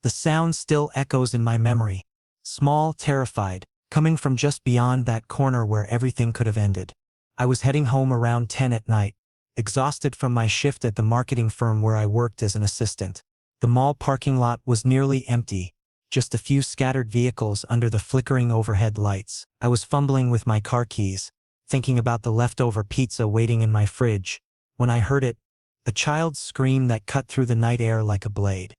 The sound still echoes in my memory. Small, terrified, coming from just beyond that corner where everything could have ended. I was heading home around 10 at night, exhausted from my shift at the marketing firm where I worked as an assistant. The mall parking lot was nearly empty, just a few scattered vehicles under the flickering overhead lights. I was fumbling with my car keys, thinking about the leftover pizza waiting in my fridge, when I heard it, a child's scream that cut through the night air like a blade.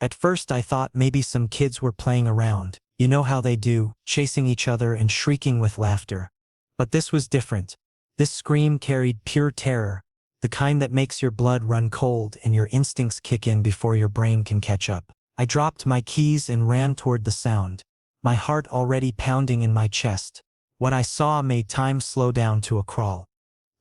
At first I thought maybe some kids were playing around. You know how they do, chasing each other and shrieking with laughter. But this was different. This scream carried pure terror, the kind that makes your blood run cold and your instincts kick in before your brain can catch up. I dropped my keys and ran toward the sound, my heart already pounding in my chest. What I saw made time slow down to a crawl.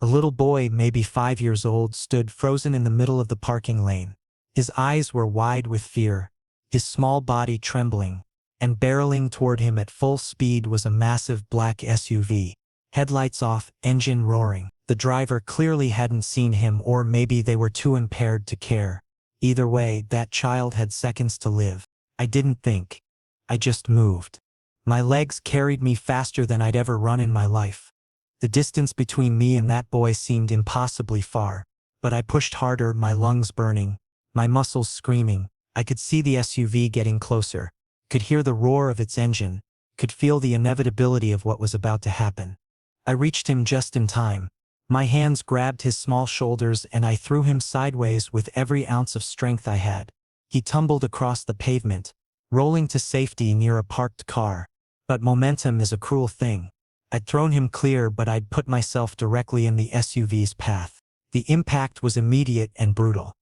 A little boy, maybe 5 years old, stood frozen in the middle of the parking lane. His eyes were wide with fear, his small body trembling, and barreling toward him at full speed was a massive black SUV. Headlights off, engine roaring. The driver clearly hadn't seen him, or maybe they were too impaired to care. Either way, that child had seconds to live. I didn't think. I just moved. My legs carried me faster than I'd ever run in my life. The distance between me and that boy seemed impossibly far, but I pushed harder, my lungs burning, my muscles screaming. I could see the SUV getting closer, could hear the roar of its engine, could feel the inevitability of what was about to happen. I reached him just in time. My hands grabbed his small shoulders and I threw him sideways with every ounce of strength I had. He tumbled across the pavement, rolling to safety near a parked car. But momentum is a cruel thing. I'd thrown him clear, but I'd put myself directly in the SUV's path. The impact was immediate and brutal.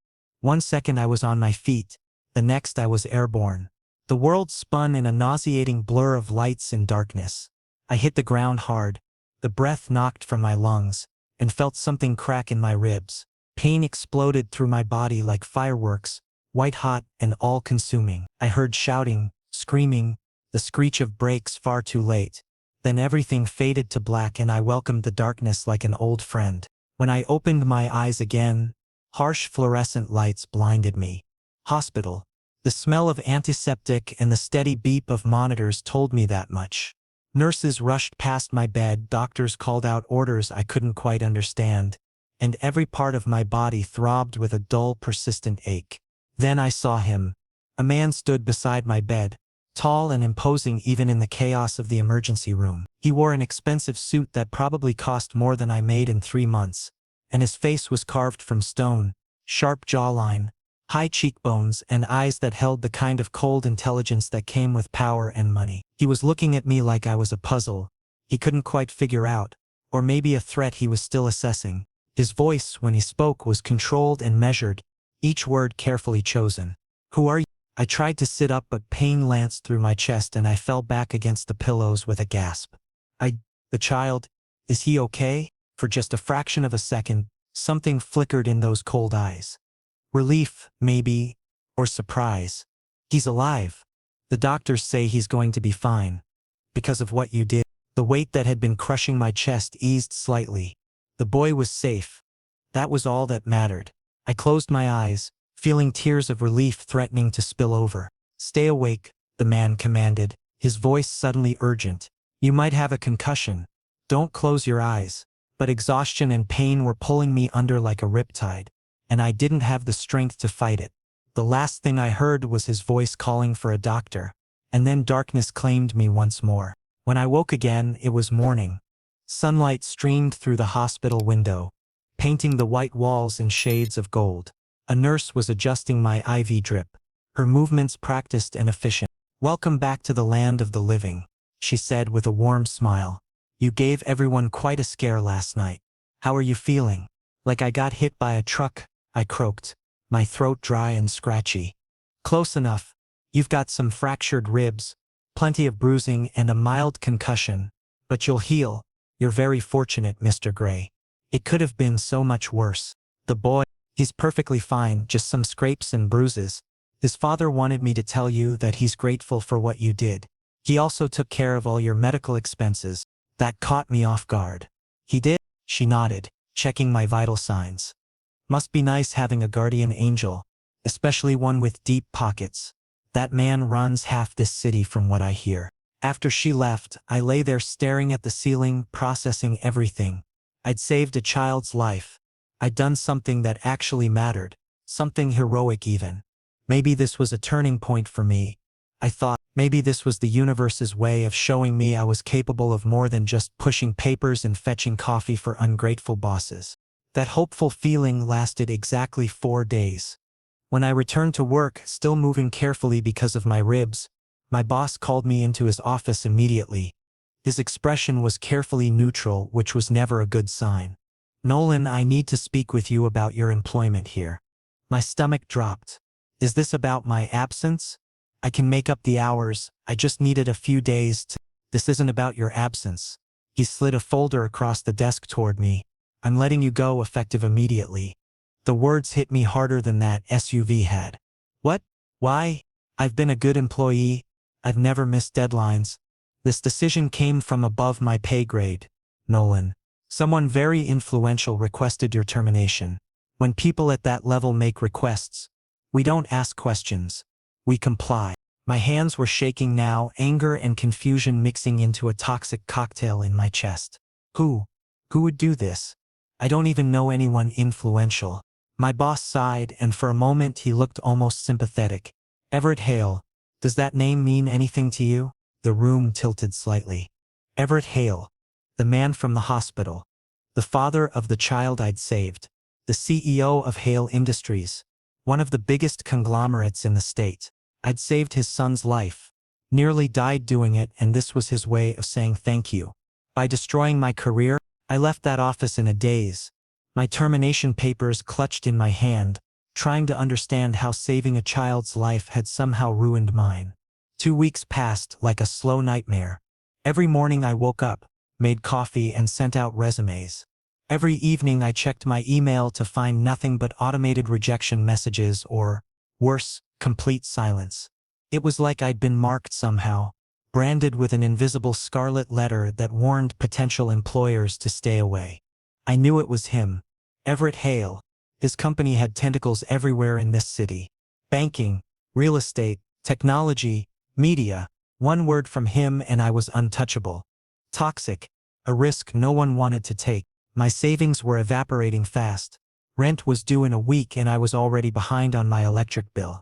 1 second I was on my feet, the next I was airborne. The world spun in a nauseating blur of lights and darkness. I hit the ground hard, the breath knocked from my lungs, and felt something crack in my ribs. Pain exploded through my body like fireworks, white-hot and all-consuming. I heard shouting, screaming, the screech of brakes far too late. Then everything faded to black and I welcomed the darkness like an old friend. When I opened my eyes again, harsh fluorescent lights blinded me. Hospital. The smell of antiseptic and the steady beep of monitors told me that much. Nurses rushed past my bed, doctors called out orders I couldn't quite understand, and every part of my body throbbed with a dull, persistent ache. Then I saw him. A man stood beside my bed, tall and imposing even in the chaos of the emergency room. He wore an expensive suit that probably cost more than I made in 3 months, and his face was carved from stone, sharp jawline, high cheekbones, and eyes that held the kind of cold intelligence that came with power and money. He was looking at me like I was a puzzle he couldn't quite figure out, or maybe a threat he was still assessing. His voice, when he spoke, was controlled and measured, each word carefully chosen. "Who are you?" I tried to sit up, but pain lanced through my chest and I fell back against the pillows with a gasp. The child, is he okay?" For just a fraction of a second, something flickered in those cold eyes. Relief, maybe, or surprise. "He's alive. The doctors say he's going to be fine. Because of what you did." The weight that had been crushing my chest eased slightly. The boy was safe. That was all that mattered. I closed my eyes, feeling tears of relief threatening to spill over. "Stay awake," the man commanded, his voice suddenly urgent. "You might have a concussion. Don't close your eyes." But exhaustion and pain were pulling me under like a riptide, and I didn't have the strength to fight it. The last thing I heard was his voice calling for a doctor, and then darkness claimed me once more. When I woke again, it was morning. Sunlight streamed through the hospital window, painting the white walls in shades of gold. A nurse was adjusting my IV drip, her movements practiced and efficient. "Welcome back to the land of the living," she said with a warm smile. "You gave everyone quite a scare last night. How are you feeling?" "Like I got hit by a truck," I croaked, my throat dry and scratchy. "Close enough. You've got some fractured ribs, plenty of bruising and a mild concussion, but you'll heal. You're very fortunate, Mr. Gray. It could have been so much worse." "The boy, he's perfectly fine, just some scrapes and bruises. His father wanted me to tell you that he's grateful for what you did. He also took care of all your medical expenses." That caught me off guard. "He did?" She nodded, checking my vital signs. "Must be nice having a guardian angel, especially one with deep pockets." That man runs half this city from what I hear. After she left, I lay there staring at the ceiling, processing everything. I'd saved a child's life. I'd done something that actually mattered. Something heroic even. Maybe this was a turning point for me. I thought, maybe this was the universe's way of showing me I was capable of more than just pushing papers and fetching coffee for ungrateful bosses. That hopeful feeling lasted exactly 4 days. When I returned to work, still moving carefully because of my ribs, my boss called me into his office immediately. His expression was carefully neutral, which was never a good sign. "Nolan, I need to speak with you about your employment here." My stomach dropped. "Is this about my absence? I can make up the hours, I just needed a few days to—" "This isn't about your absence." He slid a folder across the desk toward me. "I'm letting you go effective immediately." The words hit me harder than that SUV had. "What? Why? I've been a good employee. I've never missed deadlines. This decision came from above my pay grade, Nolan. Someone very influential requested your termination. When people at that level make requests, we don't ask questions. We comply." My hands were shaking now, anger and confusion mixing into a toxic cocktail in my chest. Who would do this? I don't even know anyone influential. My boss sighed, and for a moment he looked almost sympathetic. "Everett Hale. Does that name mean anything to you?" The room tilted slightly. Everett Hale. The man from the hospital. The father of the child I'd saved. The CEO of Hale Industries. One of the biggest conglomerates in the state. I'd saved his son's life. Nearly died doing it, and this was his way of saying thank you. By destroying my career, I left that office in a daze. My termination papers clutched in my hand, trying to understand how saving a child's life had somehow ruined mine. 2 weeks passed like a slow nightmare. Every morning I woke up, made coffee and sent out resumes. Every evening I checked my email to find nothing but automated rejection messages or, worse, complete silence. It was like I'd been marked somehow, branded with an invisible scarlet letter that warned potential employers to stay away. I knew it was him, Everett Hale. His company had tentacles everywhere in this city. Banking, real estate, technology, media. One word from him and I was untouchable. Toxic, a risk no one wanted to take. My savings were evaporating fast. Rent was due in a week and I was already behind on my electric bill.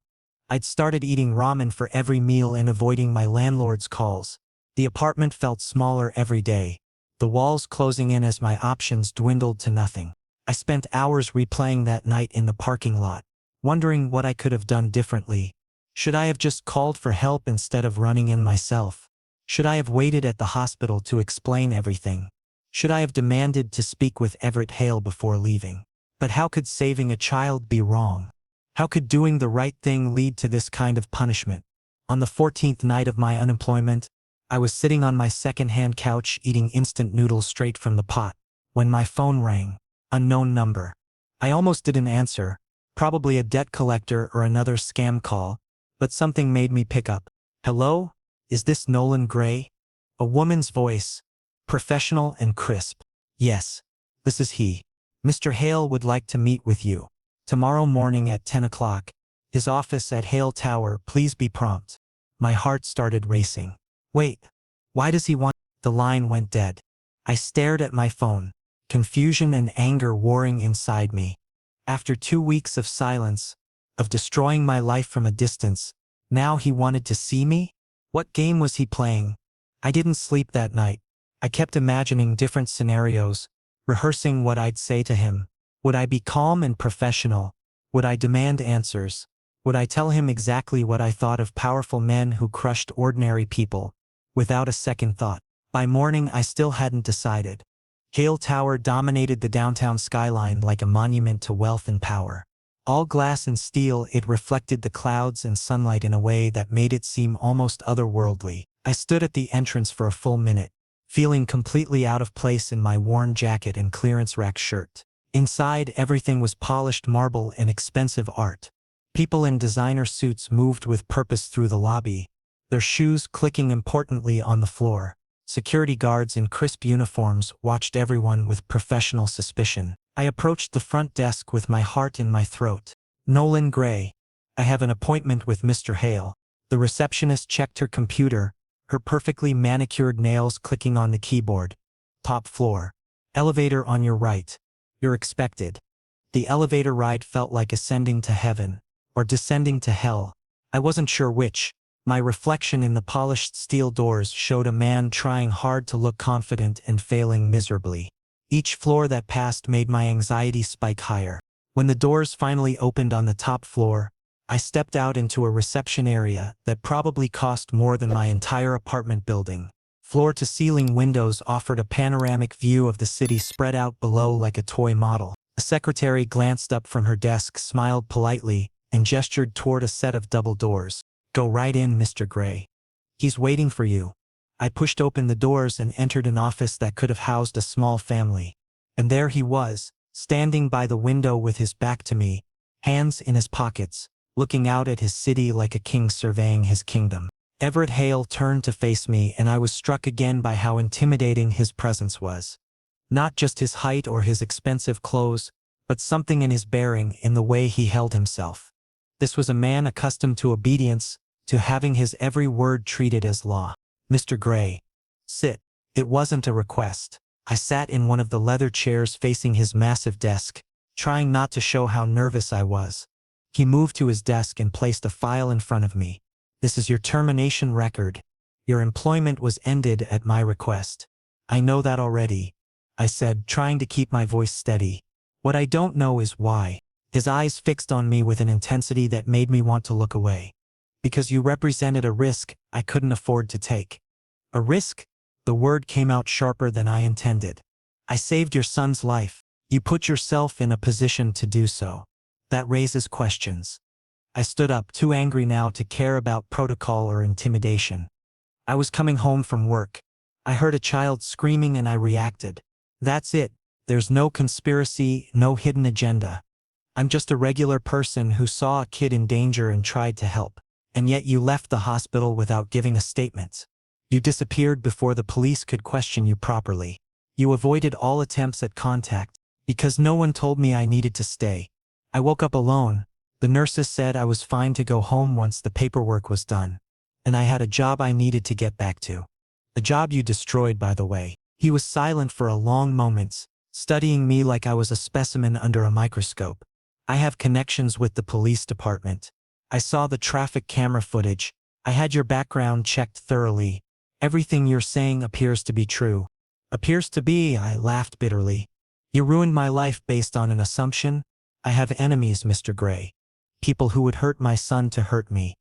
I'd started eating ramen for every meal and avoiding my landlord's calls. The apartment felt smaller every day, the walls closing in as my options dwindled to nothing. I spent hours replaying that night in the parking lot, wondering what I could have done differently. Should I have just called for help instead of running in myself? Should I have waited at the hospital to explain everything? Should I have demanded to speak with Everett Hale before leaving? But how could saving a child be wrong? How could doing the right thing lead to this kind of punishment? On the 14th night of my unemployment, I was sitting on my second-hand couch eating instant noodles straight from the pot, when my phone rang. Unknown number. I almost didn't answer, probably a debt collector or another scam call, but something made me pick up. "Hello? Is this Nolan Gray?" A woman's voice, professional and crisp. "Yes, this is he. Mr. Hale would like to meet with you. Tomorrow morning at 10 o'clock. His office at Hale Tower, please be prompt." My heart started racing. Wait, why does he want— The line went dead. I stared at my phone, confusion and anger warring inside me. After 2 weeks of silence, of destroying my life from a distance, now he wanted to see me? What game was he playing? I didn't sleep that night. I kept imagining different scenarios, rehearsing what I'd say to him. Would I be calm and professional? Would I demand answers? Would I tell him exactly what I thought of powerful men who crushed ordinary people, without a second thought? By morning I still hadn't decided. Hale Tower dominated the downtown skyline like a monument to wealth and power. All glass and steel, it reflected the clouds and sunlight in a way that made it seem almost otherworldly. I stood at the entrance for a full minute, feeling completely out of place in my worn jacket and clearance rack shirt. Inside, everything was polished marble and expensive art. People in designer suits moved with purpose through the lobby, their shoes clicking importantly on the floor. Security guards in crisp uniforms watched everyone with professional suspicion. I approached the front desk with my heart in my throat. "Nolan Gray. I have an appointment with Mr. Hale." The receptionist checked her computer, her perfectly manicured nails clicking on the keyboard. Top floor. Elevator on your right. You're expected. The elevator ride felt like ascending to heaven, or descending to hell. I wasn't sure which. My reflection in the polished steel doors showed a man trying hard to look confident and failing miserably. Each floor that passed made my anxiety spike higher. When the doors finally opened on the top floor, I stepped out into a reception area that probably cost more than my entire apartment building. Floor-to-ceiling windows offered a panoramic view of the city spread out below like a toy model. A secretary glanced up from her desk, smiled politely, and gestured toward a set of double doors. "Go right in, Mr. Gray. He's waiting for you." I pushed open the doors and entered an office that could have housed a small family. And there he was, standing by the window with his back to me, hands in his pockets, looking out at his city like a king surveying his kingdom. Everett Hale turned to face me, and I was struck again by how intimidating his presence was. Not just his height or his expensive clothes, but something in his bearing, in the way he held himself. This was a man accustomed to obedience, to having his every word treated as law. "Mr. Gray, sit." It wasn't a request. I sat in one of the leather chairs facing his massive desk, trying not to show how nervous I was. He moved to his desk and placed a file in front of me. "This is your termination record. Your employment was ended at my request." "I know that already," I said, trying to keep my voice steady. "What I don't know is why." His eyes fixed on me with an intensity that made me want to look away. "Because you represented a risk I couldn't afford to take." "A risk?" The word came out sharper than I intended. "I saved your son's life. You put yourself in a position to do so. That raises questions." I stood up, too angry now to care about protocol or intimidation. "I was coming home from work. I heard a child screaming and I reacted. That's it. There's no conspiracy, no hidden agenda. I'm just a regular person who saw a kid in danger and tried to help. And yet you left the hospital without giving a statement. You disappeared before the police could question you properly. You avoided all attempts at contact, because no one told me I needed to stay. I woke up alone. The nurses said I was fine to go home once the paperwork was done. And I had a job I needed to get back to. A job you destroyed, by the way." He was silent for a long moment, studying me like I was a specimen under a microscope. "I have connections with the police department. I saw the traffic camera footage. I had your background checked thoroughly. Everything you're saying appears to be true." "Appears to be," I laughed bitterly. "You ruined my life based on an assumption? I have enemies, Mr. Gray. People who would hurt my son to hurt me.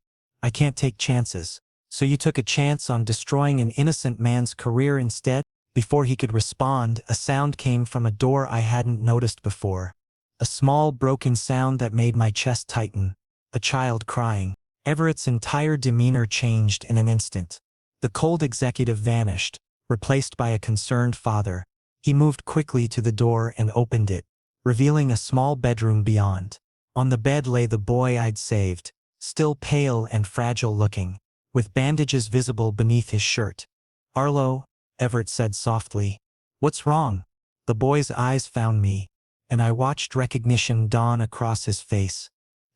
I can't take chances." "So you took a chance on destroying an innocent man's career instead?" Before he could respond, a sound came from a door I hadn't noticed before. A small, broken sound that made my chest tighten. A child crying. Everett's entire demeanor changed in an instant. The cold executive vanished, replaced by a concerned father. He moved quickly to the door and opened it, revealing a small bedroom beyond. On the bed lay the boy I'd saved, still pale and fragile looking, with bandages visible beneath his shirt. "Arlo," Everett said softly. "What's wrong?" The boy's eyes found me, and I watched recognition dawn across his face.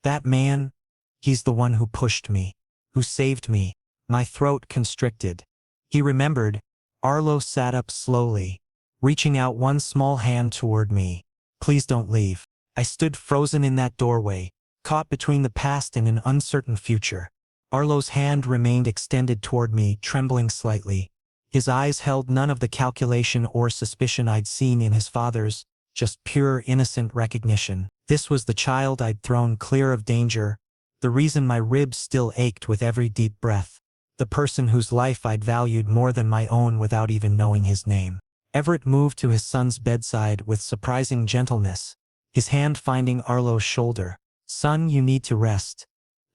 "That man, he's the one who pushed me, who saved me." My throat constricted. He remembered. Arlo sat up slowly, reaching out one small hand toward me. "Please don't leave." I stood frozen in that doorway, caught between the past and an uncertain future. Arlo's hand remained extended toward me, trembling slightly. His eyes held none of the calculation or suspicion I'd seen in his father's, just pure, innocent recognition. This was the child I'd thrown clear of danger, the reason my ribs still ached with every deep breath, the person whose life I'd valued more than my own without even knowing his name. Everett moved to his son's bedside with surprising gentleness, his hand finding Arlo's shoulder. "Son, you need to rest,"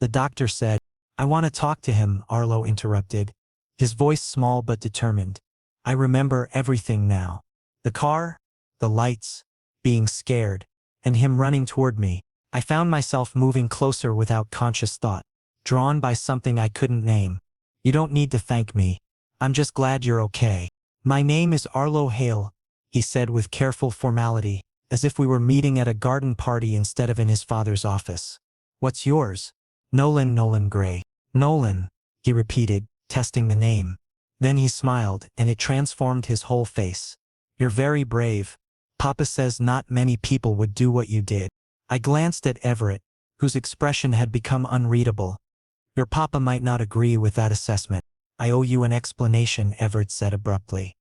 the doctor said. "I want to talk to him," Arlo interrupted, his voice small but determined. I remember everything now. The car, the lights, being scared, and him running toward me. I found myself moving closer without conscious thought, drawn by something I couldn't name. "You don't need to thank me. I'm just glad you're okay." "My name is Arlo Hale," he said with careful formality, as if we were meeting at a garden party instead of in his father's office. "What's yours?" Nolan Gray." Nolan, he repeated, testing the name. Then he smiled, and it transformed his whole face. You're very brave. Papa says not many people would do what you did. I glanced at Everett, whose expression had become unreadable. Your papa might not agree with that assessment. I owe you an explanation, Everett said abruptly.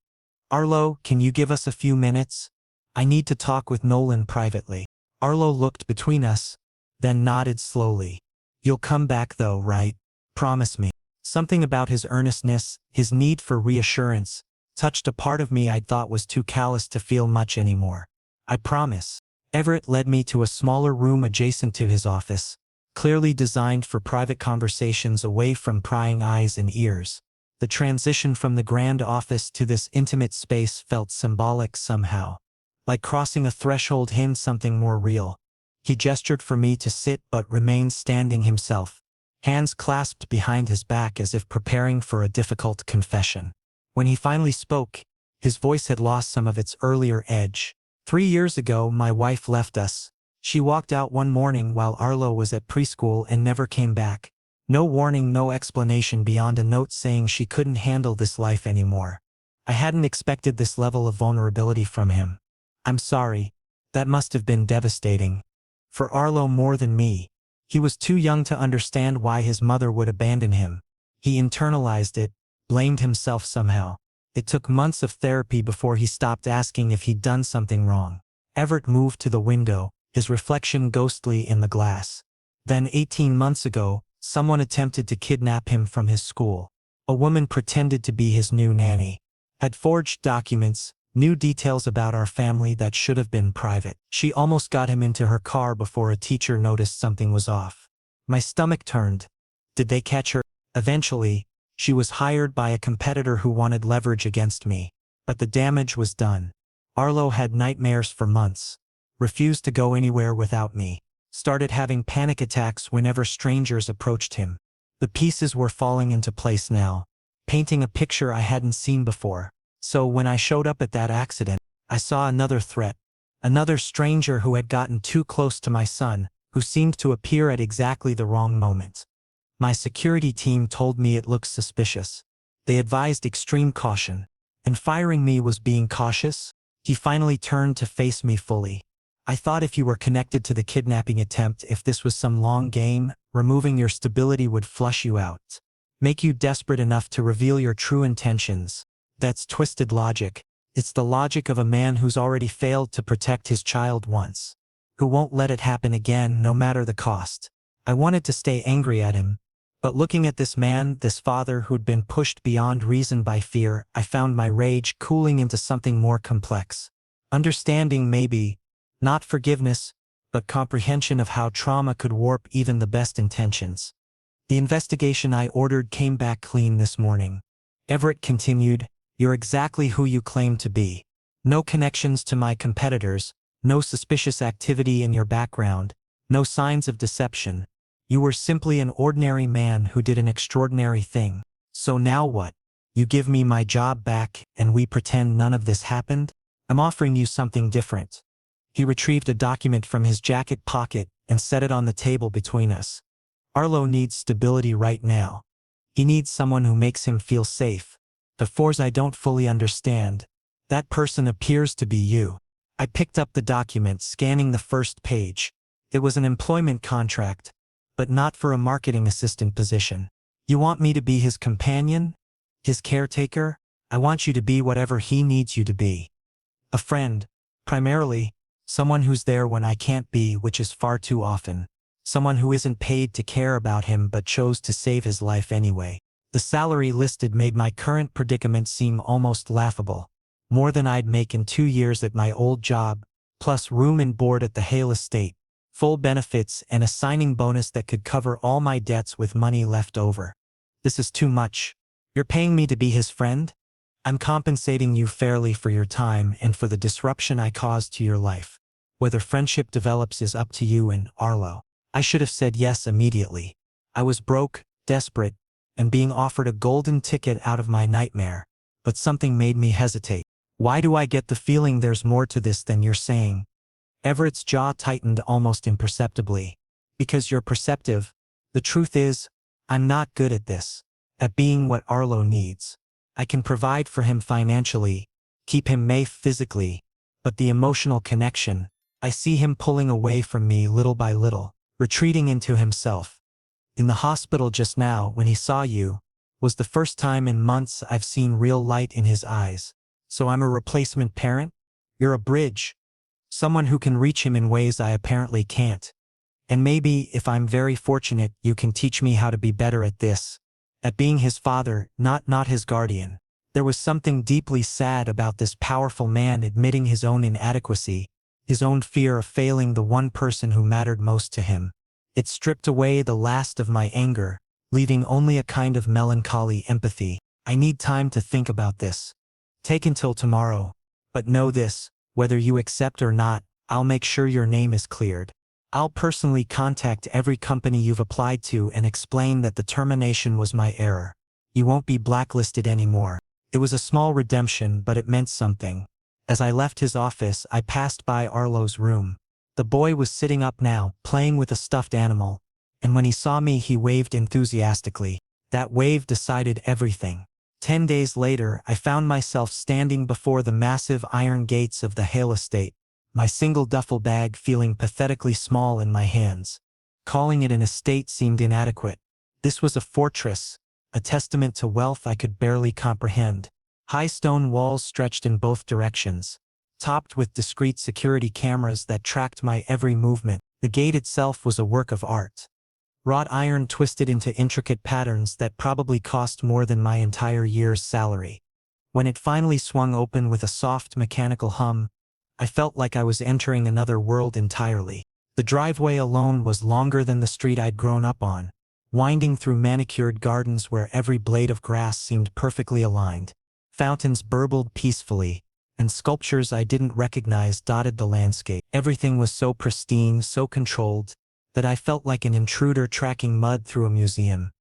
Arlo, can you give us a few minutes? I need to talk with Nolan privately. Arlo looked between us, then nodded slowly. You'll come back though, right? Promise me. Something about his earnestness, his need for reassurance, touched a part of me I'd thought was too callous to feel much anymore. I promise. Everett led me to a smaller room adjacent to his office, clearly designed for private conversations away from prying eyes and ears. The transition from the grand office to this intimate space felt symbolic somehow. Like crossing a threshold into something more real. He gestured for me to sit but remained standing himself, hands clasped behind his back as if preparing for a difficult confession. When he finally spoke, his voice had lost some of its earlier edge. 3 years ago, my wife left us. She walked out one morning while Arlo was at preschool and never came back. No warning, no explanation beyond a note saying she couldn't handle this life anymore. I hadn't expected this level of vulnerability from him. I'm sorry. That must have been devastating. For Arlo more than me. He was too young to understand why his mother would abandon him. He internalized it, blamed himself somehow. It took months of therapy before he stopped asking if he'd done something wrong. Everett moved to the window, his reflection ghostly in the glass. Then 18 months ago, someone attempted to kidnap him from his school. A woman pretended to be his new nanny. Had forged documents, new details about our family that should have been private. She almost got him into her car before a teacher noticed something was off. My stomach turned. Did they catch her? Eventually, she was hired by a competitor who wanted leverage against me. But the damage was done. Arlo had nightmares for months. Refused to go anywhere without me. Started having panic attacks whenever strangers approached him. The pieces were falling into place now, painting a picture I hadn't seen before. So when I showed up at that accident, I saw another threat. Another stranger who had gotten too close to my son, who seemed to appear at exactly the wrong moment. My security team told me it looked suspicious. They advised extreme caution. And firing me was being cautious? He finally turned to face me fully. I thought if you were connected to the kidnapping attempt, if this was some long game, removing your stability would flush you out. Make you desperate enough to reveal your true intentions. That's twisted logic. It's the logic of a man who's already failed to protect his child once. Who won't let it happen again no matter the cost. I wanted to stay angry at him. But looking at this man, this father who'd been pushed beyond reason by fear, I found my rage cooling into something more complex. Understanding maybe. Not forgiveness, but comprehension of how trauma could warp even the best intentions. The investigation I ordered came back clean this morning. Everett continued, you're exactly who you claim to be. No connections to my competitors, no suspicious activity in your background, no signs of deception. You were simply an ordinary man who did an extraordinary thing. So now what? You give me my job back and we pretend none of this happened? I'm offering you something different. He retrieved a document from his jacket pocket and set it on the table between us. Arlo needs stability right now. He needs someone who makes him feel safe. The force I don't fully understand. That person appears to be you. I picked up the document, scanning the first page. It was an employment contract, but not for a marketing assistant position. You want me to be his companion? His caretaker? I want you to be whatever he needs you to be. A friend, primarily. Someone who's there when I can't be, which is far too often. Someone who isn't paid to care about him but chose to save his life anyway. The salary listed made my current predicament seem almost laughable. More than I'd make in 2 years at my old job, plus room and board at the Hale estate, full benefits and a signing bonus that could cover all my debts with money left over. This is too much. You're paying me to be his friend? I'm compensating you fairly for your time and for the disruption I caused to your life. Whether friendship develops is up to you and Arlo. I should have said yes immediately. I was broke, desperate, and being offered a golden ticket out of my nightmare. But something made me hesitate. Why do I get the feeling there's more to this than you're saying? Everett's jaw tightened almost imperceptibly. Because you're perceptive. The truth is, I'm not good at this. At being what Arlo needs. I can provide for him financially, keep him safe physically, but the emotional connection, I see him pulling away from me little by little, retreating into himself. In the hospital just now when he saw you, was the first time in months I've seen real light in his eyes. So I'm a replacement parent? You're a bridge. Someone who can reach him in ways I apparently can't. And maybe, if I'm very fortunate, you can teach me how to be better at this. At being his father, not his guardian. There was something deeply sad about this powerful man admitting his own inadequacy, his own fear of failing the one person who mattered most to him. It stripped away the last of my anger, leaving only a kind of melancholy empathy. I need time to think about this. Take until tomorrow. But know this, whether you accept or not, I'll make sure your name is cleared. I'll personally contact every company you've applied to and explain that the termination was my error. You won't be blacklisted anymore. It was a small redemption, but it meant something. As I left his office, I passed by Arlo's room. The boy was sitting up now, playing with a stuffed animal, and when he saw me he waved enthusiastically. That wave decided everything. 10 days later, I found myself standing before the massive iron gates of the Hale estate, my single duffel bag feeling pathetically small in my hands. Calling it an estate seemed inadequate. This was a fortress, a testament to wealth I could barely comprehend. High stone walls stretched in both directions, topped with discreet security cameras that tracked my every movement. The gate itself was a work of art. Wrought iron twisted into intricate patterns that probably cost more than my entire year's salary. When it finally swung open with a soft mechanical hum, I felt like I was entering another world entirely. The driveway alone was longer than the street I'd grown up on, winding through manicured gardens where every blade of grass seemed perfectly aligned. Fountains burbled peacefully, and sculptures I didn't recognize dotted the landscape. Everything was so pristine, so controlled, that I felt like an intruder tracking mud through a museum.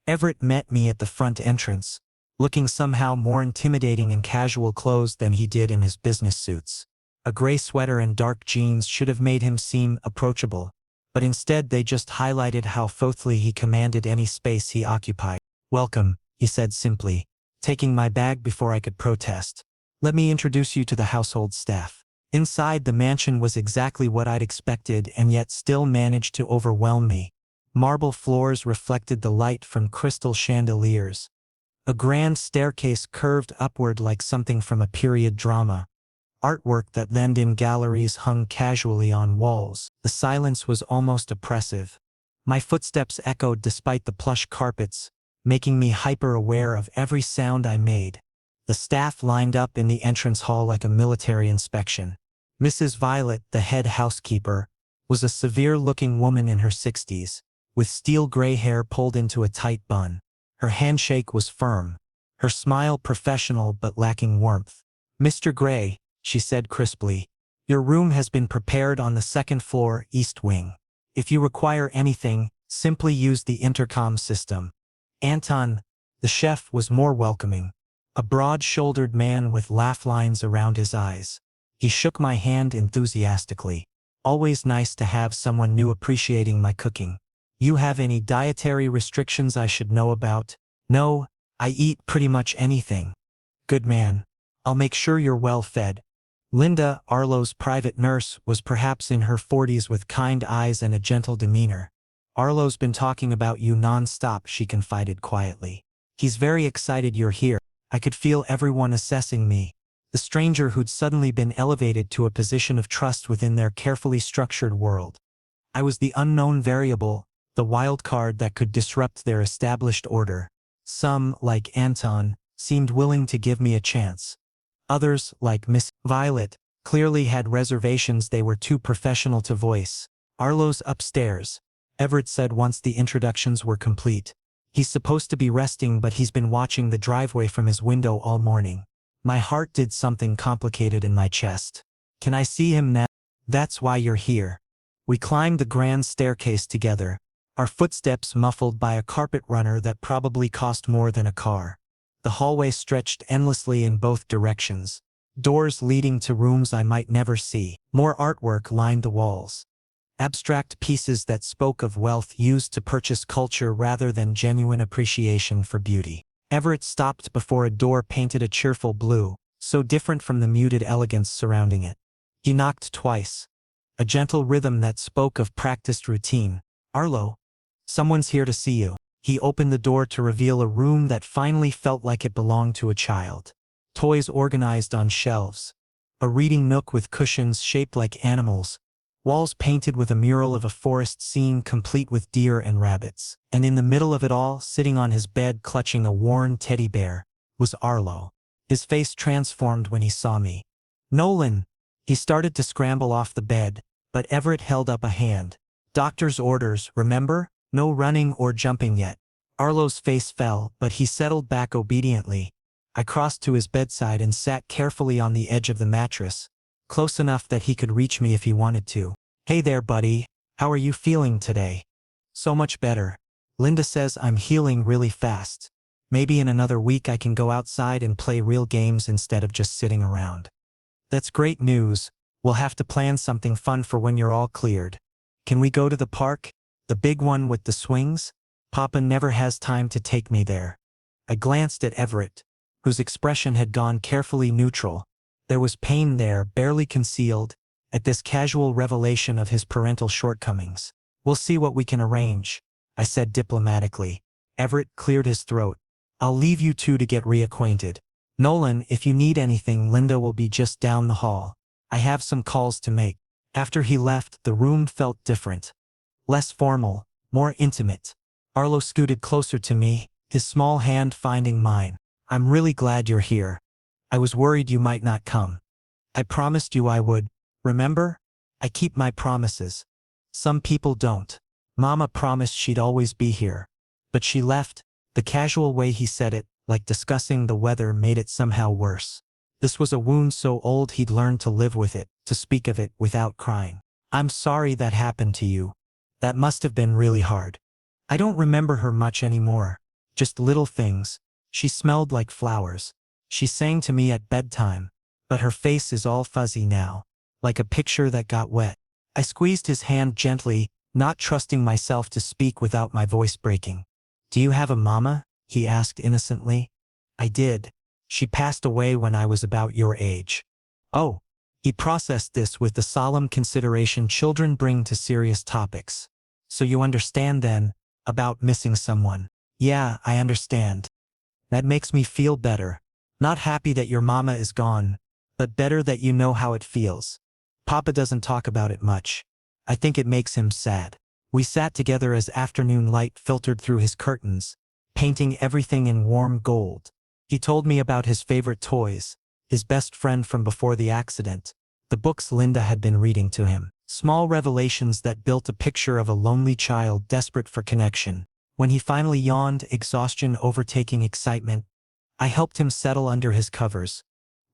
Everett met me at the front entrance, looking somehow more intimidating in casual clothes than he did in his business suits. A gray sweater and dark jeans should have made him seem approachable, but instead they just highlighted how thoroughly he commanded any space he occupied. "Welcome," he said simply, taking my bag before I could protest. "Let me introduce you to the household staff." Inside, the mansion was exactly what I'd expected and yet still managed to overwhelm me. Marble floors reflected the light from crystal chandeliers. A grand staircase curved upward like something from a period drama. Artwork that leaned in galleries hung casually on walls. The silence was almost oppressive. My footsteps echoed despite the plush carpets, making me hyper-aware of every sound I made. The staff lined up in the entrance hall like a military inspection. Mrs. Violet, the head housekeeper, was a severe-looking woman in her 60s, with steel gray hair pulled into a tight bun. Her handshake was firm, her smile professional but lacking warmth. "Mr. Gray," she said crisply, "your room has been prepared on the second floor, East Wing. If you require anything, simply use the intercom system." Anton, the chef, was more welcoming, a broad-shouldered man with laugh lines around his eyes. He shook my hand enthusiastically. "Always nice to have someone new appreciating my cooking. You have any dietary restrictions I should know about?" "No, I eat pretty much anything." "Good man. I'll make sure you're well fed." Linda, Arlo's private nurse, was perhaps in her 40s with kind eyes and a gentle demeanor. "Arlo's been talking about you non-stop," she confided quietly. "He's very excited you're here." I could feel everyone assessing me. The stranger who'd suddenly been elevated to a position of trust within their carefully structured world. I was the unknown variable, the wild card that could disrupt their established order. Some, like Anton, seemed willing to give me a chance. Others, like Miss Violet, clearly had reservations they were too professional to voice. "Arlo's upstairs," Everett said once the introductions were complete. "He's supposed to be resting, but he's been watching the driveway from his window all morning." My heart did something complicated in my chest. "Can I see him now?" "That's why you're here." We climbed the grand staircase together, our footsteps muffled by a carpet runner that probably cost more than a car. The hallway stretched endlessly in both directions, doors leading to rooms I might never see. More artwork lined the walls. abstract pieces that spoke of wealth used to purchase culture rather than genuine appreciation for beauty. Everett stopped before a door painted a cheerful blue, so different from the muted elegance surrounding it. He knocked twice, a gentle rhythm that spoke of practiced routine. "Arlo, someone's here to see you." He opened the door to reveal a room that finally felt like it belonged to a child. Toys organized on shelves, a reading nook with cushions shaped like animals, walls painted with a mural of a forest scene complete with deer and rabbits. And in the middle of it all, sitting on his bed clutching a worn teddy bear, was Arlo. His face transformed when he saw me. "Nolan!" He started to scramble off the bed, but Everett held up a hand. "Doctor's orders, remember? No running or jumping yet." Arlo's face fell, but he settled back obediently. I crossed to his bedside and sat carefully on the edge of the mattress, close enough that he could reach me if he wanted to. "Hey there, buddy. How are you feeling today?" "So much better. Linda says I'm healing really fast. Maybe in another week I can go outside and play real games instead of just sitting around." "That's great news. We'll have to plan something fun for when you're all cleared. Can we go to the park? The big one with the swings? Papa never has time to take me there." I glanced at Everett, whose expression had gone carefully neutral. There was pain there, barely concealed, at this casual revelation of his parental shortcomings. "We'll see what we can arrange," I said diplomatically. Everett cleared his throat. "I'll leave you two to get reacquainted. Nolan, if you need anything, Linda will be just down the hall. I have some calls to make." After he left, the room felt different. Less formal, more intimate. Arlo scooted closer to me, his small hand finding mine. "I'm really glad you're here. I was worried you might not come. I promised you I would, remember? I keep my promises. Some people don't. Mama promised she'd always be here. But she left." The casual way he said it, like discussing the weather, made it somehow worse. This was a wound so old he'd learned to live with it, to speak of it without crying. "I'm sorry that happened to you. That must have been really hard." I don't remember her much anymore. Just little things. She smelled like flowers. She sang to me at bedtime. But her face is all fuzzy now, like a picture that got wet. I squeezed his hand gently, not trusting myself to speak without my voice breaking. "Do you have a mama?" he asked innocently. "I did. She passed away when I was about your age." "Oh." He processed this with the solemn consideration children bring to serious topics. "So you understand then, about missing someone." "Yeah, I understand. That makes me feel better. Not happy that your mama is gone, but better that you know how it feels. Papa doesn't talk about it much. I think it makes him sad." We sat together as afternoon light filtered through his curtains, painting everything in warm gold. He told me about his favorite toys, his best friend from before the accident, the books Linda had been reading to him. Small revelations that built a picture of a lonely child desperate for connection. When he finally yawned, exhaustion overtaking excitement, I helped him settle under his covers.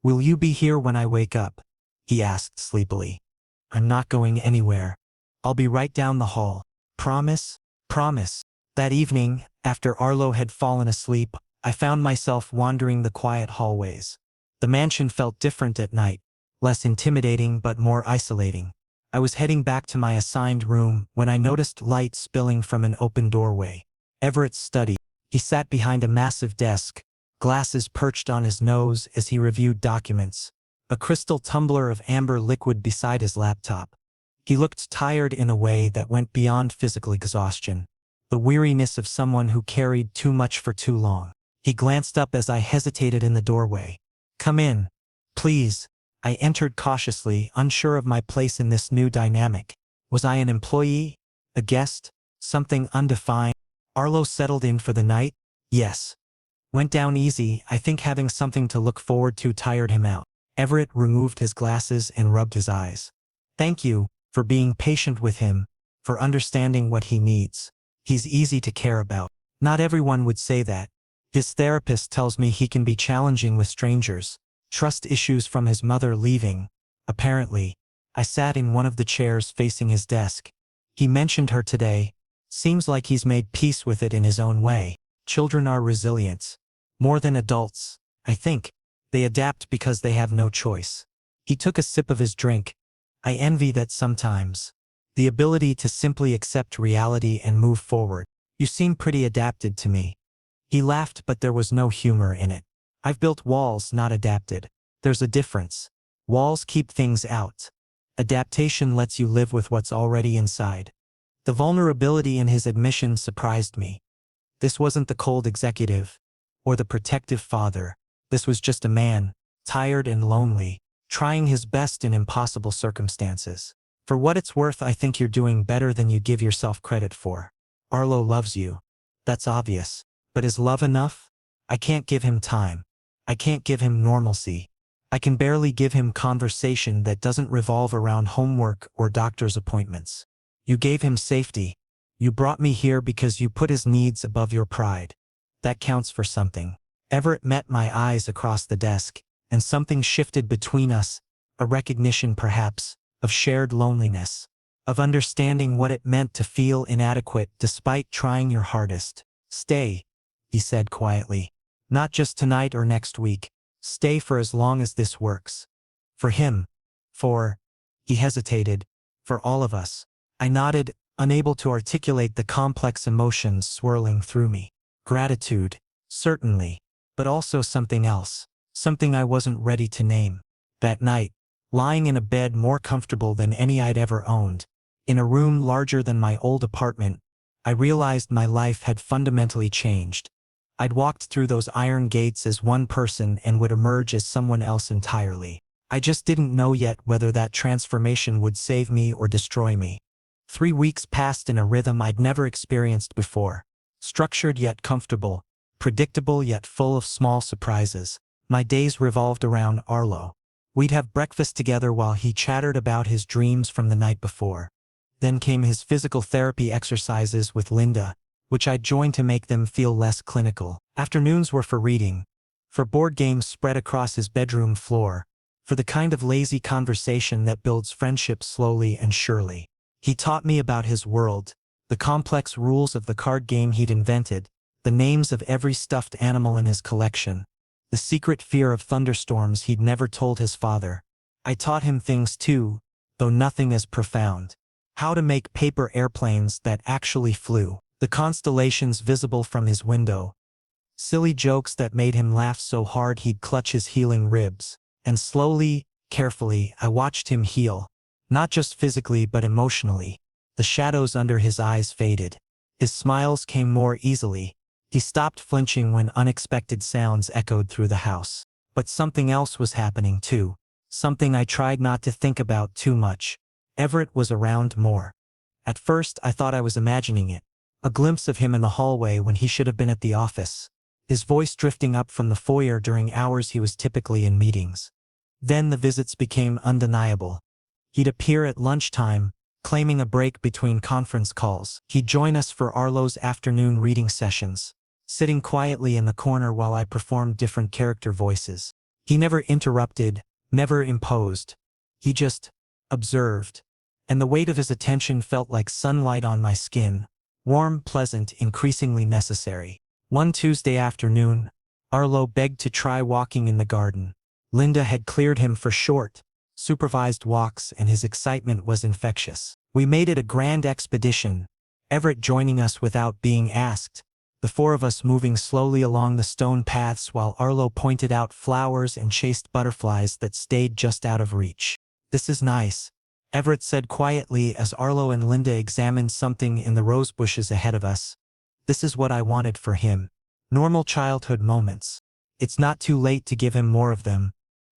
"Will you be here when I wake up?" he asked sleepily. "I'm not going anywhere. I'll be right down the hall. Promise?" "Promise." That evening, after Arlo had fallen asleep, I found myself wandering the quiet hallways. The mansion felt different at night, less intimidating but more isolating. I was heading back to my assigned room when I noticed light spilling from an open doorway. Everett's study. He sat behind a massive desk, glasses perched on his nose as he reviewed documents, a crystal tumbler of amber liquid beside his laptop. He looked tired in a way that went beyond physical exhaustion, the weariness of someone who carried too much for too long. He glanced up as I hesitated in the doorway. "Come in, please." I entered cautiously, unsure of my place in this new dynamic. Was I an employee? A guest? Something undefined? Arlo settled in for the night? Yes. Went down easy. I think having something to look forward to tired him out. Everett removed his glasses and rubbed his eyes. "Thank you for being patient with him, for understanding what he needs. He's easy to care about." Not everyone would say that. His therapist tells me he can be challenging with strangers. Trust issues from his mother leaving, apparently. I sat in one of the chairs facing his desk. He mentioned her today. Seems like he's made peace with it in his own way. Children are resilient. More than adults, I think. They adapt because they have no choice. He took a sip of his drink. "I envy that sometimes. The ability to simply accept reality and move forward. You seem pretty adapted to me. He laughed, but there was no humor in it. I've built walls, not adapted. There's a difference. Walls keep things out. Adaptation lets you live with what's already inside. The vulnerability in his admission surprised me. This wasn't the cold executive or the protective father. This was just a man, tired and lonely, trying his best in impossible circumstances. For what it's worth, I think you're doing better than you give yourself credit for. Arlo loves you. That's obvious. But is love enough? I can't give him time. I can't give him normalcy. I can barely give him conversation that doesn't revolve around homework or doctor's appointments. You gave him safety. You brought me here because you put his needs above your pride. That counts for something. Everett met my eyes across the desk, and something shifted between us, a recognition perhaps, of shared loneliness, of understanding what it meant to feel inadequate despite trying your hardest. Stay, he said quietly. Not just tonight or next week. Stay for as long as this works. For him. He hesitated. For all of us. I nodded, unable to articulate the complex emotions swirling through me. Gratitude, certainly, but also something else, something I wasn't ready to name. That night, lying in a bed more comfortable than any I'd ever owned, in a room larger than my old apartment, I realized my life had fundamentally changed. I'd walked through those iron gates as one person and would emerge as someone else entirely. I just didn't know yet whether that transformation would save me or destroy me. 3 weeks passed in a rhythm I'd never experienced before. Structured yet comfortable, predictable yet full of small surprises. My days revolved around Arlo. We'd have breakfast together while he chattered about his dreams from the night before. Then came his physical therapy exercises with Linda, which I'd joined to make them feel less clinical. Afternoons were for reading, for board games spread across his bedroom floor, for the kind of lazy conversation that builds friendships slowly and surely. He taught me about his world, the complex rules of the card game he'd invented, the names of every stuffed animal in his collection, the secret fear of thunderstorms he'd never told his father. I taught him things too, though nothing as profound. How to make paper airplanes that actually flew. The constellations visible from his window. Silly jokes that made him laugh so hard he'd clutch his healing ribs. And slowly, carefully, I watched him heal. Not just physically but emotionally. The shadows under his eyes faded. His smiles came more easily. He stopped flinching when unexpected sounds echoed through the house. But something else was happening too. Something I tried not to think about too much. Everett was around more. At first I thought I was imagining it. A glimpse of him in the hallway when he should have been at the office. His voice drifting up from the foyer during hours he was typically in meetings. Then the visits became undeniable. He'd appear at lunchtime, claiming a break between conference calls. He'd join us for Arlo's afternoon reading sessions, sitting quietly in the corner while I performed different character voices. He never interrupted, never imposed. He just observed. And the weight of his attention felt like sunlight on my skin. Warm, pleasant, increasingly necessary. One Tuesday afternoon, Arlo begged to try walking in the garden. Linda had cleared him for short, supervised walks, and his excitement was infectious. We made it a grand expedition, Everett joining us without being asked, the four of us moving slowly along the stone paths while Arlo pointed out flowers and chased butterflies that stayed just out of reach. "This is nice," Everett said quietly as Arlo and Linda examined something in the rose bushes ahead of us. "This is what I wanted for him. Normal childhood moments. It's not too late to give him more of them."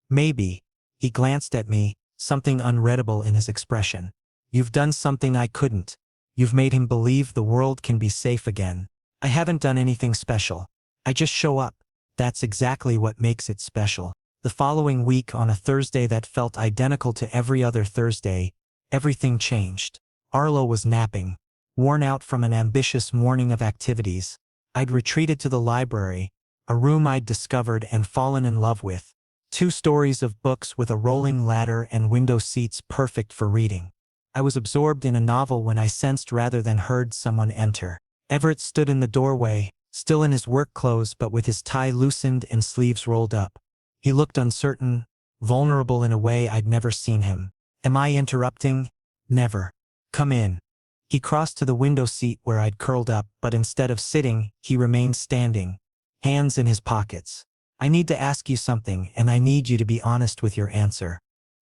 "Maybe." He glanced at me, something unreadable in his expression. "You've done something I couldn't. You've made him believe the world can be safe again." "I haven't done anything special. I just show up." "That's exactly what makes it special." The following week, on a Thursday that felt identical to every other Thursday, everything changed. Arlo was napping, worn out from an ambitious morning of activities. I'd retreated to the library, a room I'd discovered and fallen in love with. 2 stories of books with a rolling ladder and window seats perfect for reading. I was absorbed in a novel when I sensed rather than heard someone enter. Everett stood in the doorway, still in his work clothes but with his tie loosened and sleeves rolled up. He looked uncertain, vulnerable in a way I'd never seen him. "Am I interrupting?" "Never." Come in. He crossed to the window seat where I'd curled up, but instead of sitting, he remained standing, hands in his pockets. I need to ask you something, and I need you to be honest with your answer.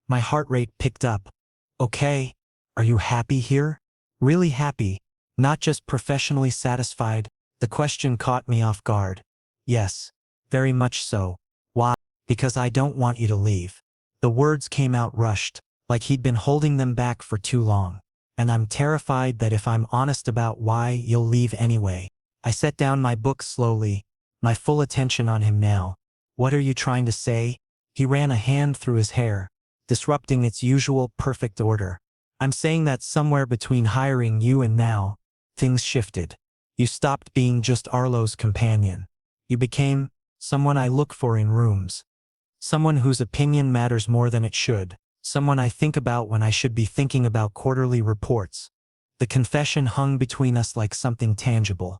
My heart rate picked up. Okay. Are you happy here? Really happy? Not just professionally satisfied? The question caught me off guard. Yes. Very much so. Why? Because I don't want you to leave. The words came out rushed, like he'd been holding them back for too long. And I'm terrified that if I'm honest about why, you'll leave anyway. I set down my book slowly, my full attention on him now. What are you trying to say? He ran a hand through his hair, disrupting its usual perfect order. I'm saying that somewhere between hiring you and now, things shifted. You stopped being just Arlo's companion. You became someone I look for in rooms. Someone whose opinion matters more than it should. Someone I think about when I should be thinking about quarterly reports. The confession hung between us like something tangible.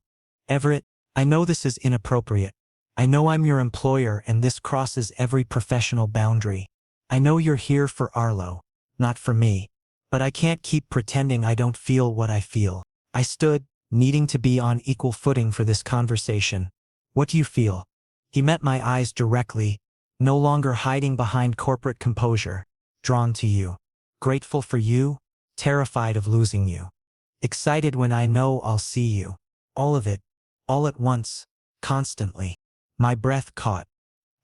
Everett, I know this is inappropriate. I know I'm your employer and this crosses every professional boundary. I know you're here for Arlo, not for me. But I can't keep pretending I don't feel what I feel. I stood, needing to be on equal footing for this conversation. What do you feel? He met my eyes directly, no longer hiding behind corporate composure. Drawn to you. Grateful for you. Terrified of losing you. Excited when I know I'll see you. All of it. All at once. Constantly. My breath caught.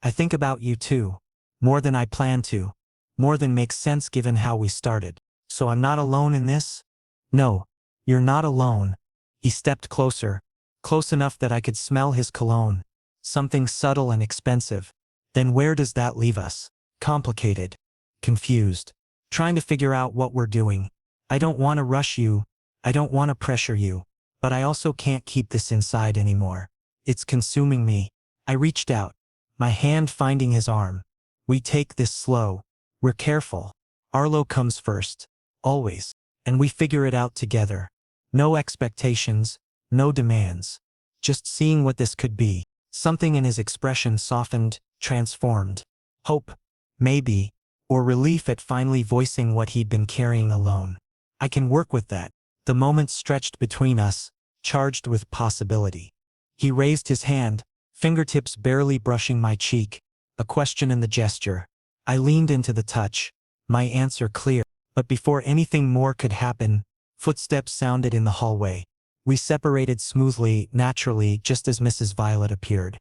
I think about you too. More than I planned to. More than makes sense given how we started. So I'm not alone in this? No. You're not alone. He stepped closer. Close enough that I could smell his cologne. Something subtle and expensive. Then where does that leave us? Complicated. Confused. Trying to figure out what we're doing. I don't want to rush you. I don't want to pressure you. But I also can't keep this inside anymore. It's consuming me. I reached out, my hand finding his arm. We take this slow. We're careful. Arlo comes first. Always. And we figure it out together. No expectations. No demands. Just seeing what this could be. Something in his expression softened, transformed. Hope. Maybe. Or relief at finally voicing what he'd been carrying alone. I can work with that. The moment stretched between us, charged with possibility. He raised his hand, fingertips barely brushing my cheek, a question in the gesture. I leaned into the touch, my answer clear. But before anything more could happen, footsteps sounded in the hallway. We separated smoothly, naturally, just as Mrs. Violet appeared.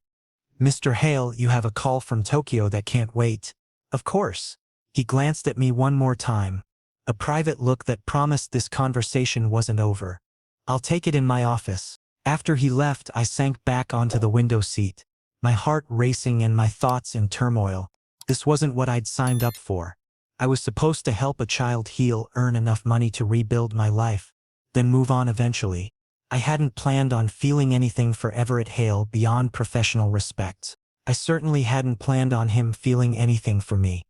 Mr. Hale, you have a call from Tokyo that can't wait. Of course. He glanced at me one more time. A private look that promised this conversation wasn't over. I'll take it in my office. After he left, I sank back onto the window seat, my heart racing and my thoughts in turmoil. This wasn't what I'd signed up for. I was supposed to help a child heal, earn enough money to rebuild my life, then move on eventually. I hadn't planned on feeling anything for Everett Hale beyond professional respect. I certainly hadn't planned on him feeling anything for me.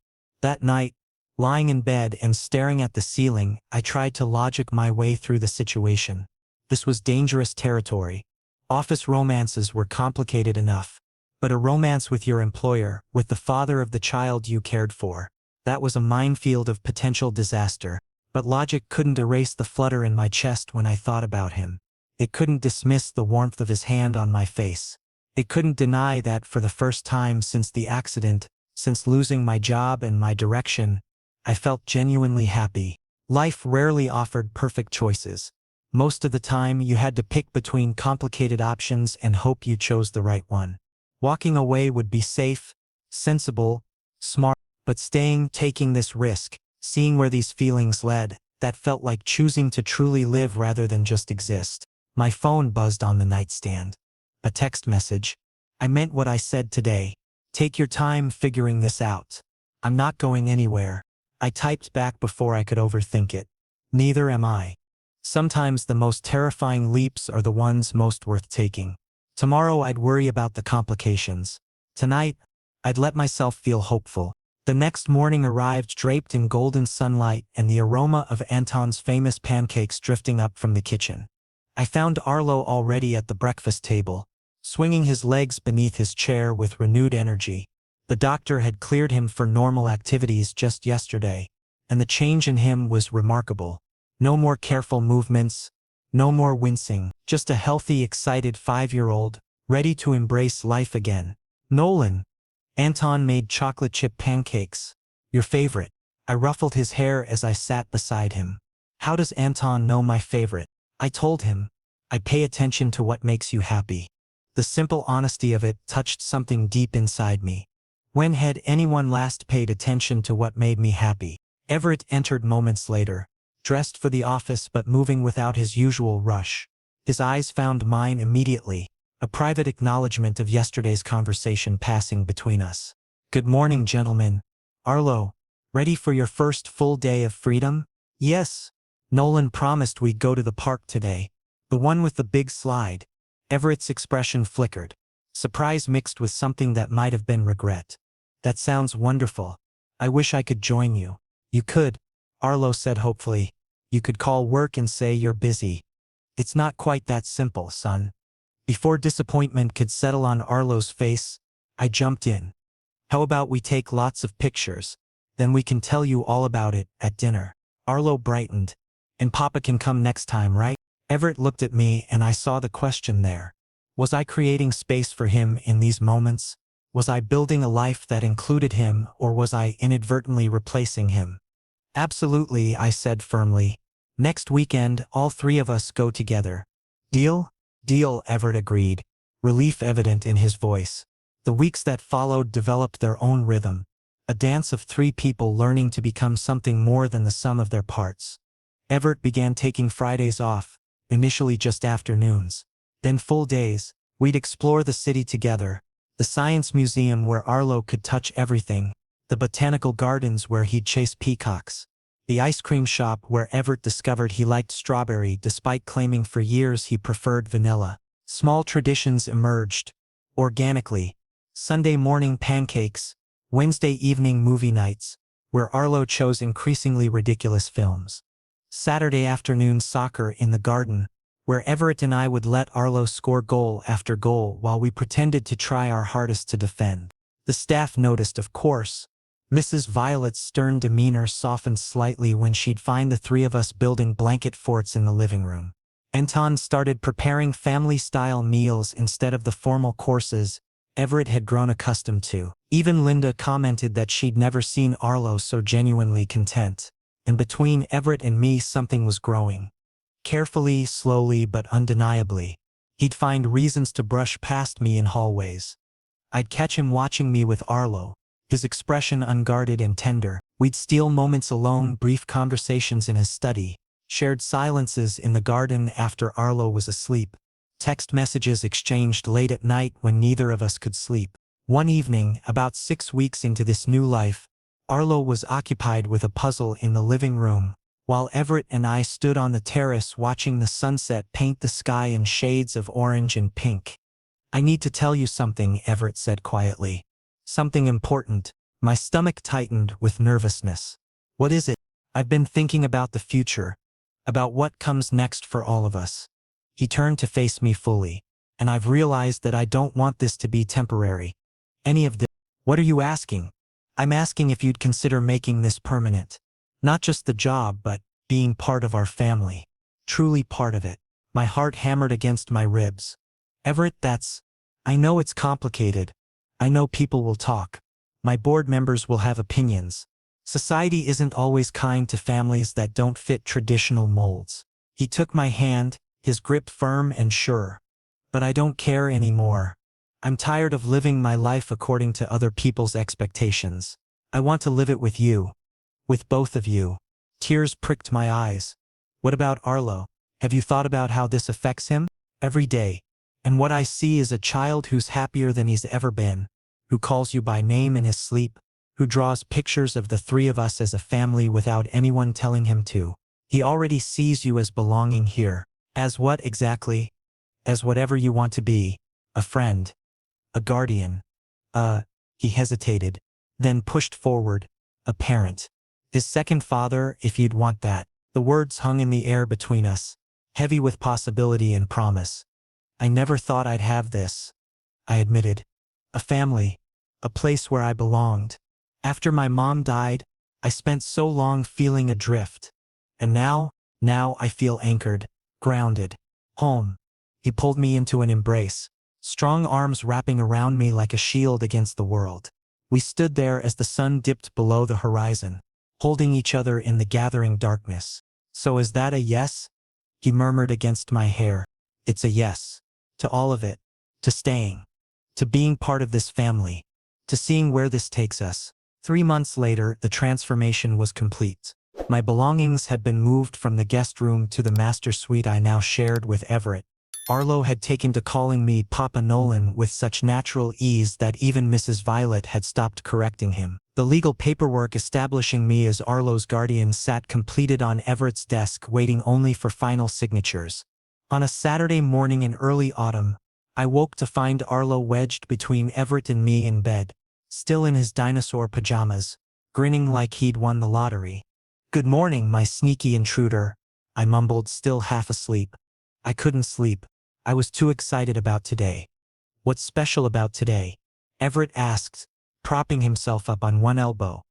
That night, lying in bed and staring at the ceiling, I tried to logic my way through the situation. This was dangerous territory. Office romances were complicated enough. But a romance with your employer, with the father of the child you cared for, that was a minefield of potential disaster. But logic couldn't erase the flutter in my chest when I thought about him. It couldn't dismiss the warmth of his hand on my face. It couldn't deny that for the first time since the accident, since losing my job and my direction, I felt genuinely happy. Life rarely offered perfect choices. Most of the time you had to pick between complicated options and hope you chose the right one. Walking away would be safe, sensible, smart, but staying, taking this risk, seeing where these feelings led, that felt like choosing to truly live rather than just exist. My phone buzzed on the nightstand. A text message. I meant what I said today. Take your time figuring this out. I'm not going anywhere. I typed back before I could overthink it. Neither am I. Sometimes the most terrifying leaps are the ones most worth taking. Tomorrow I'd worry about the complications. Tonight, I'd let myself feel hopeful. The next morning arrived draped in golden sunlight and the aroma of Anton's famous pancakes drifting up from the kitchen. I found Arlo already at the breakfast table, swinging his legs beneath his chair with renewed energy. The doctor had cleared him for normal activities just yesterday, and the change in him was remarkable. No more careful movements, no more wincing, just a healthy, excited 5-year-old, ready to embrace life again. Nolan. Anton made chocolate chip pancakes. Your favorite. I ruffled his hair as I sat beside him. How does Anton know my favorite? I told him. I pay attention to what makes you happy. The simple honesty of it touched something deep inside me. When had anyone last paid attention to what made me happy? Everett entered moments later, dressed for the office but moving without his usual rush. His eyes found mine immediately, a private acknowledgement of yesterday's conversation passing between us. Good morning, gentlemen. Arlo, ready for your first full day of freedom? Yes. Nolan promised we'd go to the park today. The one with the big slide. Everett's expression flickered. Surprise mixed with something that might have been regret. That sounds wonderful. I wish I could join you. You could, Arlo said hopefully. You could call work and say you're busy. It's not quite that simple, son. Before disappointment could settle on Arlo's face, I jumped in. How about we take lots of pictures? Then we can tell you all about it at dinner. Arlo brightened. And Papa can come next time, right? Everett looked at me and I saw the question there. Was I creating space for him in these moments? Was I building a life that included him, or was I inadvertently replacing him? Absolutely, I said firmly. Next weekend, all three of us go together. Deal? Deal, Everett agreed, relief evident in his voice. The weeks that followed developed their own rhythm, a dance of three people learning to become something more than the sum of their parts. Everett began taking Fridays off, initially just afternoons. Then full days. We'd explore the city together, the science museum where Arlo could touch everything, the botanical gardens where he'd chase peacocks, the ice cream shop where Everett discovered he liked strawberry despite claiming for years he preferred vanilla. Small traditions emerged, organically. Sunday morning pancakes, Wednesday evening movie nights, where Arlo chose increasingly ridiculous films. Saturday afternoon soccer in the garden, where Everett and I would let Arlo score goal after goal while we pretended to try our hardest to defend. The staff noticed, of course. Mrs. Violet's stern demeanor softened slightly when she'd find the three of us building blanket forts in the living room. Anton started preparing family-style meals instead of the formal courses Everett had grown accustomed to. Even Linda commented that she'd never seen Arlo so genuinely content. And between Everett and me something was growing. Carefully, slowly, but undeniably. He'd find reasons to brush past me in hallways. I'd catch him watching me with Arlo, his expression unguarded and tender. We'd steal moments alone, brief conversations in his study, shared silences in the garden after Arlo was asleep, text messages exchanged late at night when neither of us could sleep. One evening, about 6 weeks into this new life, Arlo was occupied with a puzzle in the living room, while Everett and I stood on the terrace watching the sunset paint the sky in shades of orange and pink. I need to tell you something, Everett said quietly. Something important. My stomach tightened with nervousness. What is it? I've been thinking about the future, about what comes next for all of us. He turned to face me fully, and I've realized that I don't want this to be temporary. Any of this. What are you asking? I'm asking if you'd consider making this permanent. Not just the job, but being part of our family. Truly part of it. My heart hammered against my ribs. Everett, I know it's complicated. I know people will talk. My board members will have opinions. Society isn't always kind to families that don't fit traditional molds. He took my hand, his grip firm and sure. But I don't care anymore. I'm tired of living my life according to other people's expectations. I want to live it with you. With both of you. Tears pricked my eyes. What about Arlo? Have you thought about how this affects him? Every day. And what I see is a child who's happier than he's ever been, who calls you by name in his sleep, who draws pictures of the three of us as a family without anyone telling him to. He already sees you as belonging here. As what exactly? As whatever you want to be. A friend. A guardian. He hesitated, then pushed forward. A parent. His second father, if you'd want that. The words hung in the air between us, heavy with possibility and promise. I never thought I'd have this, I admitted. A family. A place where I belonged. After my mom died, I spent so long feeling adrift. And now, Now I feel anchored, grounded. Home. He pulled me into an embrace, strong arms wrapping around me like a shield against the world. We stood there as the sun dipped below the horizon, holding each other in the gathering darkness. "So is that a yes?" he murmured against my hair. "It's a yes. To all of it. To staying. To being part of this family. To seeing where this takes us." 3 months later, the transformation was complete. My belongings had been moved from the guest room to the master suite I now shared with Everett. Arlo had taken to calling me Papa Nolan with such natural ease that even Mrs. Violet had stopped correcting him. The legal paperwork establishing me as Arlo's guardian sat completed on Everett's desk, waiting only for final signatures. On a Saturday morning in early autumn, I woke to find Arlo wedged between Everett and me in bed, still in his dinosaur pajamas, grinning like he'd won the lottery. "Good morning, my sneaky intruder," I mumbled, still half asleep. I couldn't sleep. I was too excited about today. "What's special about today?" Everett asked, propping himself up on one elbow.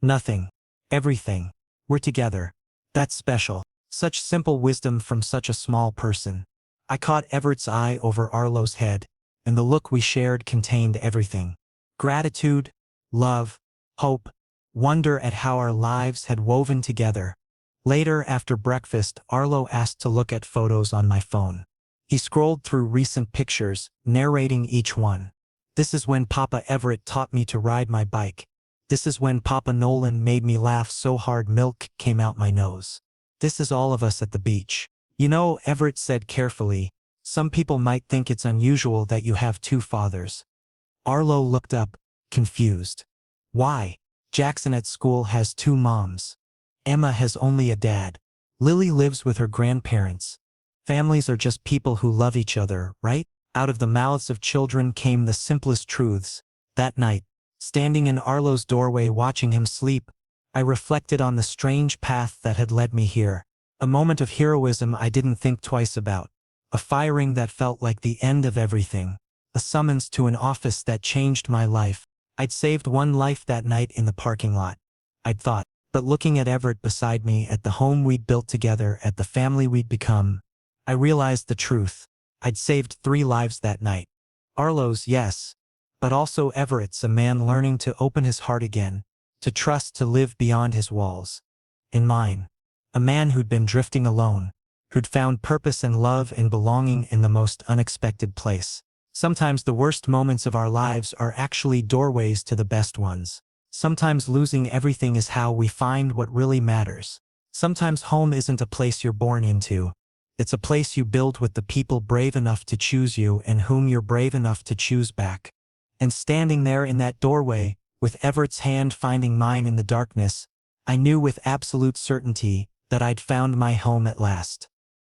"Nothing. Everything. We're together. That's special." Such simple wisdom from such a small person. I caught Everett's eye over Arlo's head, and the look we shared contained everything. Gratitude, love, hope, wonder at how our lives had woven together. Later, after breakfast, Arlo asked to look at photos on my phone. He scrolled through recent pictures, narrating each one. "This is when Papa Everett taught me to ride my bike. This is when Papa Nolan made me laugh so hard milk came out my nose. This is all of us at the beach." "You know," Everett said carefully, "some people might think it's unusual that you have two fathers." Arlo looked up, confused. "Why? Jackson at school has two moms. Emma has only a dad. Lily lives with her grandparents. Families are just people who love each other, right?" Out of the mouths of children came the simplest truths. That night, standing in Arlo's doorway watching him sleep, I reflected on the strange path that had led me here. A moment of heroism I didn't think twice about. A firing that felt like the end of everything. A summons to an office that changed my life. I'd saved one life that night in the parking lot. I'd thought. But looking at Everett beside me, at the home we'd built together, at the family we'd become, I realized the truth. I'd saved 3 lives that night. Arlo's, yes. But also Everett's, a man learning to open his heart again, to trust, to live beyond his walls. And mine. A man who'd been drifting alone, who'd found purpose and love and belonging in the most unexpected place. Sometimes the worst moments of our lives are actually doorways to the best ones. Sometimes losing everything is how we find what really matters. Sometimes home isn't a place you're born into. It's a place you build with the people brave enough to choose you and whom you're brave enough to choose back. And standing there in that doorway, with Everett's hand finding mine in the darkness, I knew with absolute certainty that I'd found my home at last.